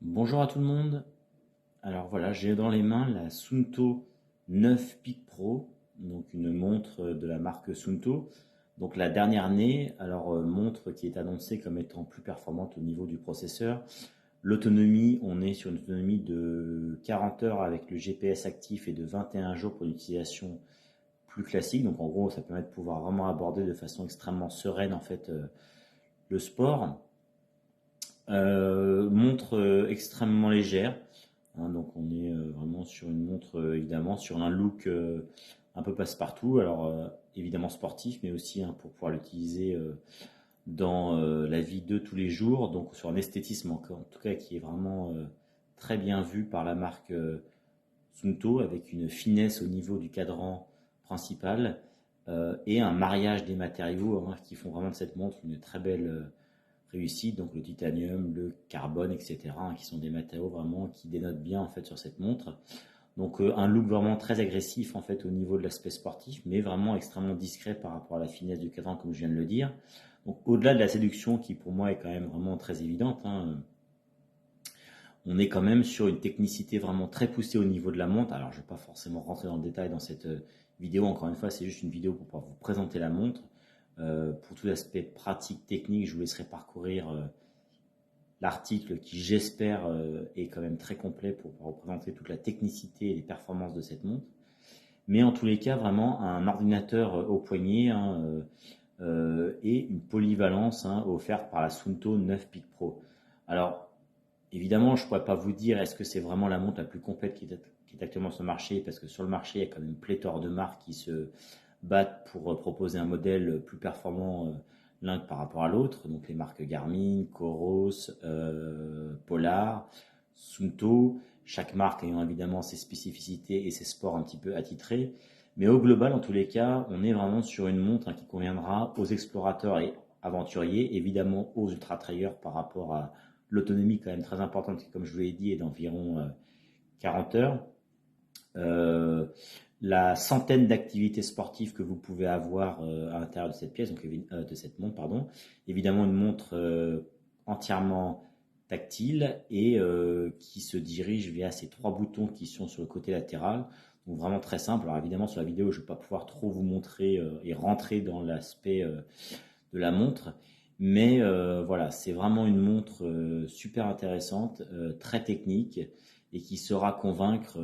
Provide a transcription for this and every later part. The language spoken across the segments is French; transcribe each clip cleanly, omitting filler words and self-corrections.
Bonjour à tout le monde. Alors voilà, j'ai dans les mains la Suunto 9 Peak Pro, donc une montre de la marque Suunto. Donc la dernière née, alors montre qui est annoncée comme étant plus performante au niveau du processeur. L'autonomie, on est sur une autonomie de 40 heures avec le GPS actif et de 21 jours pour une utilisation plus classique. Donc en gros, ça permet de pouvoir vraiment aborder de façon extrêmement sereine en fait le sport. Montre extrêmement légère, hein, donc on est vraiment sur une montre, évidemment, sur un look un peu passe-partout. Alors évidemment sportif, mais aussi hein, pour pouvoir l'utiliser dans la vie de tous les jours. Donc sur un esthétisme en tout cas qui est vraiment très bien vu par la marque Suunto, avec une finesse au niveau du cadran principal et un mariage des matériaux hein, qui font vraiment de cette montre une très belle réussite, donc le titanium, le carbone, etc., hein, qui sont des matériaux vraiment qui dénotent bien en fait sur cette montre. Donc un look vraiment très agressif en fait au niveau de l'aspect sportif, mais vraiment extrêmement discret par rapport à la finesse du cadran comme je viens de le dire. Donc au-delà de la séduction qui pour moi est quand même vraiment très évidente, hein, on est quand même sur une technicité vraiment très poussée au niveau de la montre. Alors je ne vais pas forcément rentrer dans le détail dans cette vidéo, encore une fois c'est juste une vidéo pour pouvoir vous présenter la montre. Pour tout l'aspect pratique, technique, je vous laisserai parcourir l'article qui, j'espère, est quand même très complet pour représenter toute la technicité et les performances de cette montre. Mais en tous les cas, vraiment un ordinateur au poignet hein, et une polyvalence hein, offerte par la Suunto 9 Peak Pro. Alors, évidemment, je ne pourrais pas vous dire est-ce que c'est vraiment la montre la plus complète qui est actuellement sur le marché, parce que sur le marché, il y a quand même pléthore de marques qui se battent pour proposer un modèle plus performant l'un par rapport à l'autre. Donc les marques Garmin, Coros, Polar, Suunto, chaque marque ayant évidemment ses spécificités et ses sports un petit peu attitrés. Mais au global, en tous les cas, on est vraiment sur une montre hein, qui conviendra aux explorateurs et aventuriers, évidemment aux ultra-trailers par rapport à l'autonomie quand même très importante qui, comme je vous l'ai dit, est d'environ 40 heures. Euh, la centaine d'activités sportives que vous pouvez avoir à l'intérieur de cette pièce, donc de cette montre, pardon. Évidemment, une montre entièrement tactile et qui se dirige via ces trois boutons qui sont sur le côté latéral. Donc vraiment très simple. Alors évidemment, sur la vidéo, je ne vais pas pouvoir trop vous montrer et rentrer dans l'aspect de la montre. Mais voilà, c'est vraiment une montre super intéressante, très technique et qui saura convaincre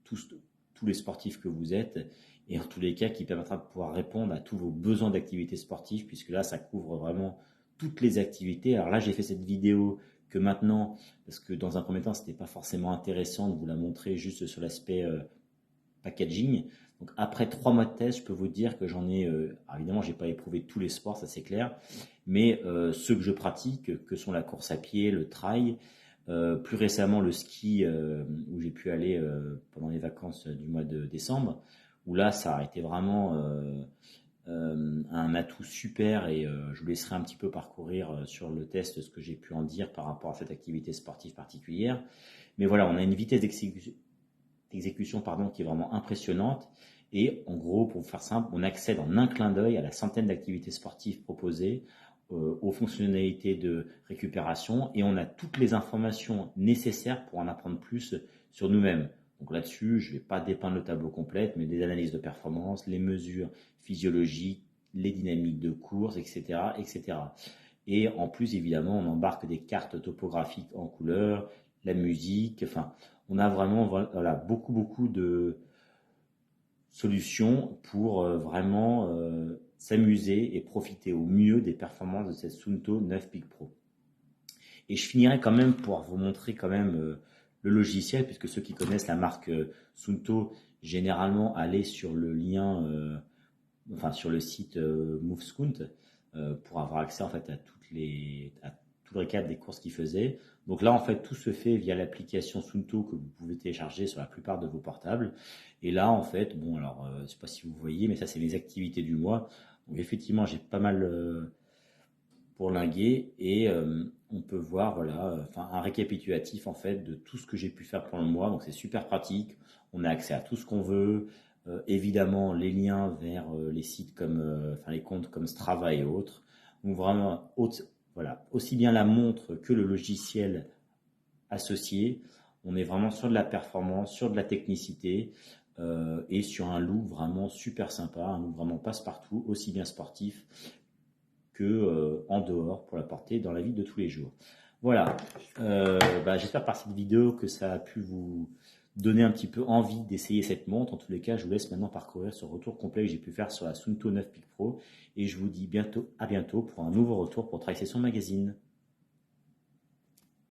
tous les sportifs que vous êtes et en tous les cas qui permettra de pouvoir répondre à tous vos besoins d'activité sportive puisque là ça couvre vraiment toutes les activités. Alors là j'ai fait cette vidéo que maintenant, parce que dans un premier temps c'était pas forcément intéressant de vous la montrer juste sur l'aspect packaging. Donc après 3 mois de test, je peux vous dire que j'en ai, évidemment j'ai pas éprouvé tous les sports, ça c'est clair, mais ceux que je pratique, que sont la course à pied, le trail, plus récemment le ski où j'ai pu aller pendant les vacances du mois de décembre, où là ça a été vraiment un atout super et je vous laisserai un petit peu parcourir sur le test ce que j'ai pu en dire par rapport à cette activité sportive particulière. Mais voilà, on a une vitesse d'exécution pardon, qui est vraiment impressionnante. Et en gros, pour vous faire simple, on accède en un clin d'œil à la centaine d'activités sportives proposées, aux fonctionnalités de récupération, et on a toutes les informations nécessaires pour en apprendre plus sur nous-mêmes. Donc là-dessus, je ne vais pas dépeindre le tableau complet, mais des analyses de performance, les mesures physiologiques, les dynamiques de course, etc., etc. Et en plus, évidemment, on embarque des cartes topographiques en couleur, la musique, enfin, on a vraiment voilà, beaucoup de solutions pour vraiment s'amuser et profiter au mieux des performances de cette Suunto 9 Peak Pro. Et je finirai quand même pour vous montrer quand même le logiciel, puisque ceux qui connaissent la marque Suunto, généralement, allez sur le lien, enfin sur le site MoveScount pour avoir accès en fait à tout le récap des courses qu'ils faisaient. Donc là, en fait, tout se fait via l'application Suunto que vous pouvez télécharger sur la plupart de vos portables. Et là, en fait, bon, alors, je ne sais pas si vous voyez, mais ça, c'est mes activités du mois. Donc effectivement, j'ai pas mal bourlinguer et on peut voir voilà, enfin, un récapitulatif en fait de tout ce que j'ai pu faire pendant le mois. Donc c'est super pratique, on a accès à tout ce qu'on veut. Évidemment les liens vers les sites comme enfin les comptes comme Strava et autres. Donc vraiment voilà, aussi bien la montre que le logiciel associé. On est vraiment sur de la performance, sur de la technicité et sur un look vraiment super sympa, un look vraiment passe-partout, aussi bien sportif que en dehors pour la porter dans la vie de tous les jours. Voilà, j'espère par cette vidéo que ça a pu vous donner un petit peu envie d'essayer cette montre. En tous les cas, je vous laisse maintenant parcourir ce retour complet que j'ai pu faire sur la Suunto 9 Peak Pro et je vous dis à bientôt pour un nouveau retour pour Trice Session Magazine.